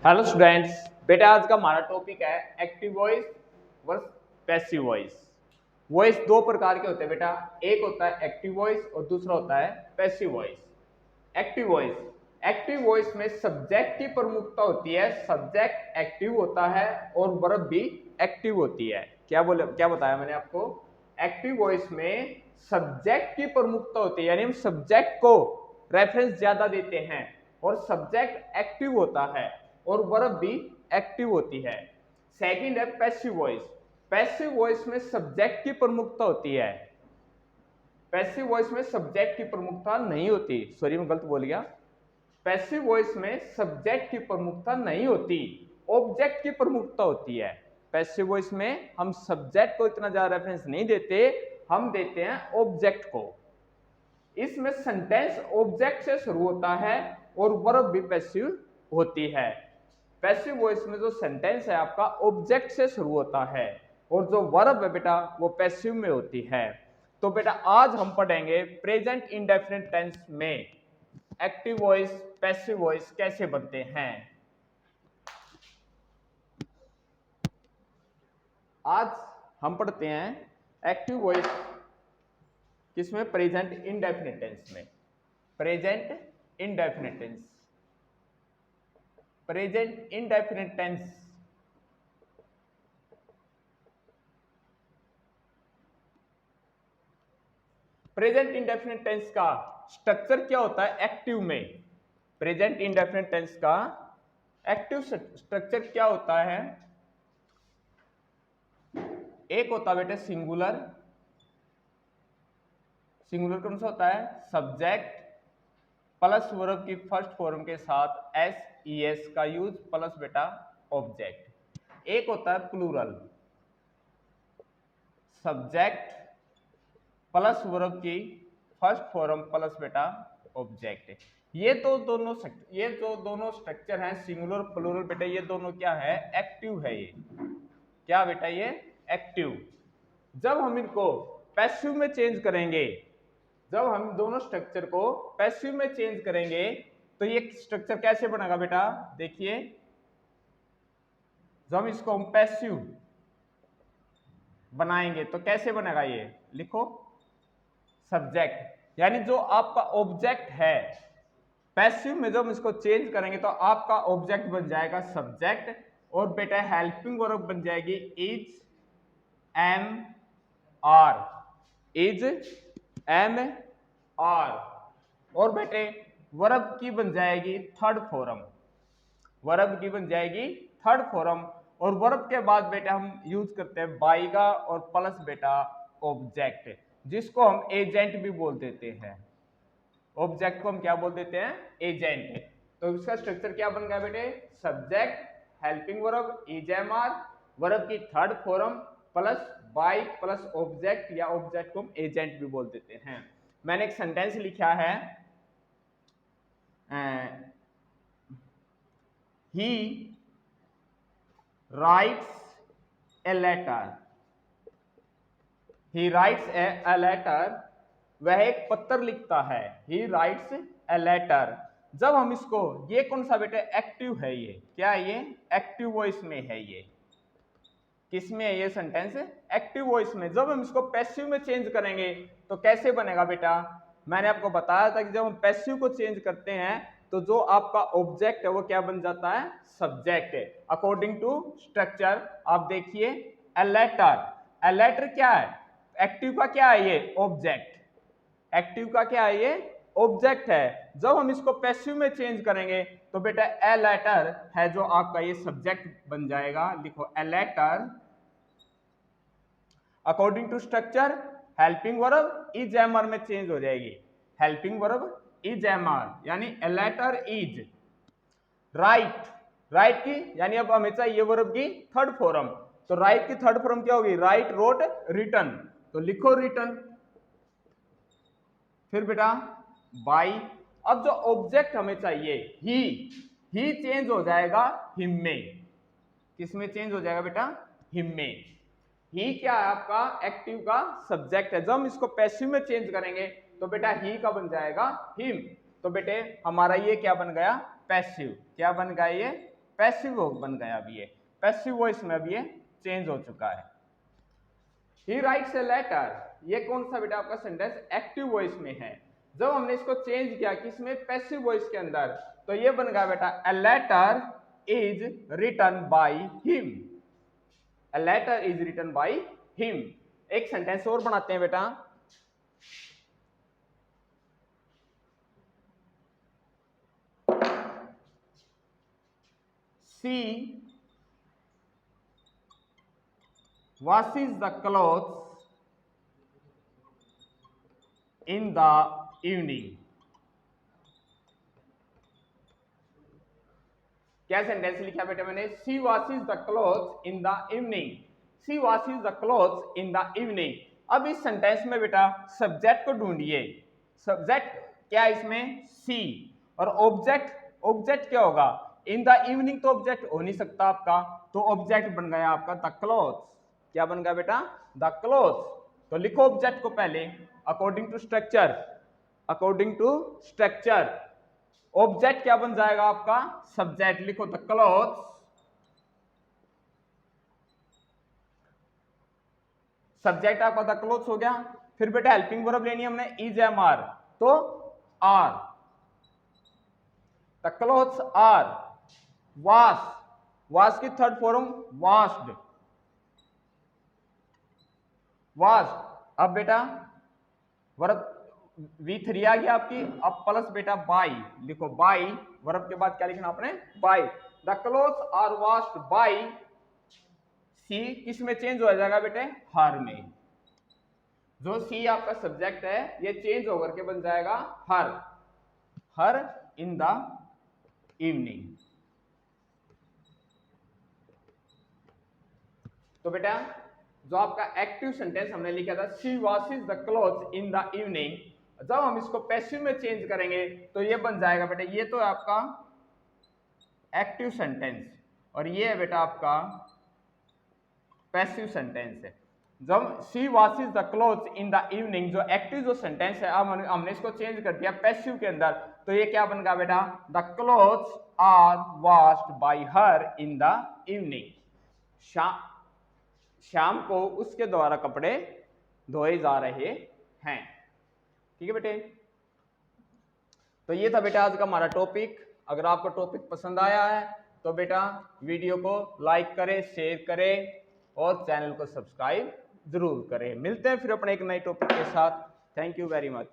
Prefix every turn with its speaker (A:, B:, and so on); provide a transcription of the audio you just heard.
A: Hello students, बेटा आज का हमारा टॉपिक है active voice vs passive voice. Voice दो प्रकार के होते हैं बेटा, एक होता है एक्टिव वॉइस और दूसरा होता है पैसिव वॉइस। एक्टिव वॉइस में सब्जेक्ट की प्रमुखता होती है, सब्जेक्ट एक्टिव होता है और वर्ब भी एक्टिव होती है। क्या बताया मैंने आपको? एक्टिव वॉइस में सब्जेक्ट की प्रमुखता होती है, यानी हम सब्जेक्ट को रेफरेंस ज्यादा देते हैं और सब्जेक्ट एक्टिव होता है और वर्ब भी एक्टिव होती है। सेकंड है पैसिव वॉइस। पैसिव वॉइस में सब्जेक्ट की प्रमुखता होती है, पैसिव वॉइस में सब्जेक्ट की प्रमुखता नहीं होती। सॉरी, मैं गलत बोल गया। पैसिव वॉइस में सब्जेक्ट की प्रमुखता नहीं होती, ऑब्जेक्ट की प्रमुखता होती है। पैसिव वॉइस में हम सब्जेक्ट को इतना ज्यादा रेफरेंस नहीं देते, हम देते हैं ऑब्जेक्ट को। इसमें सेंटेंस ऑब्जेक्ट से शुरू होता है और वर्ब भी पैसिव होती है। पैसिव वॉइस में जो सेंटेंस है आपका ऑब्जेक्ट से शुरू होता है और जो वर्ब है बेटा वो पैसिव में होती है। तो बेटा आज हम पढ़ेंगे प्रेजेंट इंडेफिनिट टेंस में एक्टिव वॉइस पैसिव वॉइस कैसे बनते हैं। आज हम पढ़ते हैं एक्टिव वॉइस किसमें? प्रेजेंट इंडेफिनिट टेंस में। Present indefinite tense, present indefinite tense present indefinite tense का स्ट्रक्चर क्या होता है एक्टिव में? प्रेजेंट इंडेफिनिट टेंस का एक्टिव स्ट्रक्चर क्या होता है? एक होता है बेटे सिंगुलर। सिंगुलर कौन सा होता है? सब्जेक्ट प्लस वर्ब की फर्स्ट फॉर्म के साथ एस ई एस का यूज प्लस बेटा ऑब्जेक्ट। एक होता है प्लूरल, सब्जेक्ट प्लस वर्ब की फर्स्ट फॉर्म प्लस बेटा ऑब्जेक्ट। ये जो दोनों स्ट्रक्चर हैं सिंगुलर प्लूरल बेटा, ये दोनों क्या है? एक्टिव है। ये क्या बेटा? ये एक्टिव। जब हम इनको पैसिव में चेंज करेंगे, जब हम दोनों स्ट्रक्चर को पैसिव में चेंज करेंगे तो ये स्ट्रक्चर कैसे बनेगा बेटा? देखिए, जब हम इसको हम पैसिव बनाएंगे तो कैसे बनेगा? ये लिखो, सब्जेक्ट यानी जो आपका ऑब्जेक्ट है, पैसिव में जब हम इसको चेंज करेंगे तो आपका ऑब्जेक्ट बन जाएगा सब्जेक्ट और बेटा हेल्पिंग वर्ब बन जाएगी is am are, is am are. और बेटे वर्ब की बन जाएगी थर्ड फॉर्म, वर्ब की बन जाएगी थर्ड फॉर्म। और वर्ब के बाद बेटा हम यूज करते हैं बाई का और प्लस बेटा ऑब्जेक्ट, जिसको हम एजेंट भी बोल देते हैं। ऑब्जेक्ट को हम क्या बोल देते हैं? एजेंट। तो इसका स्ट्रक्चर क्या बन गया बेटे? Subject helping verb is am are, verb की third form plus by plus object, या ऑब्जेक्ट को हम एजेंट भी बोल देते हैं। मैंने एक सेंटेंस लिखा है, he writes a letter, he writes a letter, वह एक पत्र लिखता है। he writes a letter। जब हम इसको, ये कौन सा बेटे? एक्टिव है। ये क्या है? ये एक्टिव वॉइस में है। ये किसमें है? ये सेंटेंस एक्टिव वॉइस में। जब हम इसको पैसिव में चेंज करेंगे तो कैसे बनेगा बेटा? मैंने आपको बताया था कि जब हम पैसिव को चेंज करते हैं तो जो आपका ऑब्जेक्ट है वो क्या बन जाता है? सब्जेक्ट। अकॉर्डिंग टू स्ट्रक्चर आप देखिए, ए लेटर, ए लेटर क्या है? एक्टिव का क्या है? ये ऑब्जेक्ट। एक्टिव का क्या है? ये ऑब्जेक्ट है। जब हम इसको पैसिव में चेंज करेंगे तो बेटा ए लेटर है जो आपका ये सब्जेक्ट बन जाएगा। लिखो, a letter according to structure helping verb is am are में चेंज हो जाएगी। Helping verb is am are यानी a letter is write, write की यानी अब हमें चाहिए वर्ब की थर्ड फॉर्म, तो राइट की थर्ड फॉर्म क्या होगी? Write, wrote, written. तो लिखो रिटन, फिर बेटा बाई। अब जो ऑब्जेक्ट हमें चाहिए ही चेंज हो जाएगा हिम में। किस में चेंज हो जाएगा बेटा? हिम में। ही क्या है? आपका एक्टिव का सब्जेक्ट है। जब हम इसको पैसिव में चेंज करेंगे तो बेटा ही का बन जाएगा हिम। तो बेटे हमारा ये क्या बन गया? पैसिव। क्या बन गया? ये पैसिव बन गया। अभी ये पैसिव वॉइस में अभी ये चेंज हो चुका है। ही राइट्स ए लेटर, ये कौन सा बेटा आपका सेंटेंस एक्टिव वॉइस में है। जब हमने इसको चेंज किया किसमें, पैसिव वॉइस के अंदर, तो ये बन गया बेटा a letter is written by him. A letter is written by him. एक सेंटेंस और बनाते हैं बेटा, she washes the clothes in the evening। क्या सेंटेंस लिखा बेटा मैंने, she washes the clothes in the evening। she washes the clothes in the evening। अब इस सेंटेंस में बेटा सब्जेक्ट को ढूंढिए। सब्जेक्ट क्या है इसमें, सी, और ऑब्जेक्ट क्या होगा, इन द इवनिंग तो ऑब्जेक्ट हो नहीं सकता आपका, तो ऑब्जेक्ट बन गया आपका द क्लॉथ्स। क्या बन गया बेटा, द क्लॉथ्स। तो लिखो ऑब्जेक्ट को पहले according to structure. According to structure object क्या बन जाएगा आपका, सब्जेक्ट। लिखो द क्लॉथ्स, सब्जेक्ट आपका द क्लॉथ्स हो गया। फिर बेटा हेल्पिंग वर्ब लेनी है हमने, इज एम आर, तो are, the clothes are wash, wash की थर्ड फॉर्म वॉश्ड, वॉश्ड। अब बेटा वर्ब V3 आ गया आपकी, अब प्लस बेटा बाय, लिखो बाय, वर्ब के बाद क्या लिखना आपने, by. The clothes are washed by, see किस में चेंज हो जाएगा बेटे, हर में। जो सी आपका सब्जेक्ट है ये चेंज होकर के बन जाएगा हर, हर इन द इवनिंग। तो बेटा जो आपका एक्टिव सेंटेंस हमने लिखा था, she washes the clothes in the evening, जब हम इसको पैसिव में चेंज करेंगे तो ये बन जाएगा बेटा, ये तो आपका एक्टिव सेंटेंस और ये है बेटा आपका पैसिव सेंटेंस है। जब she washes the clothes in the evening, जो एक्टिव जो सेंटेंस है, अब हमने इसको चेंज कर दिया पैसिव के अंदर, तो ये क्या बन गया बेटा, the clothes are washed by her in the evening. शाम को उसके द्वारा कपड़े धोए जा रहे हैं। ठीक है बेटे, तो ये था बेटा आज का हमारा टॉपिक। अगर आपको टॉपिक पसंद आया है तो बेटा वीडियो को लाइक करें, शेयर करें और चैनल को सब्सक्राइब जरूर करें। मिलते हैं फिर अपने एक नए टॉपिक के साथ। Thank you very much.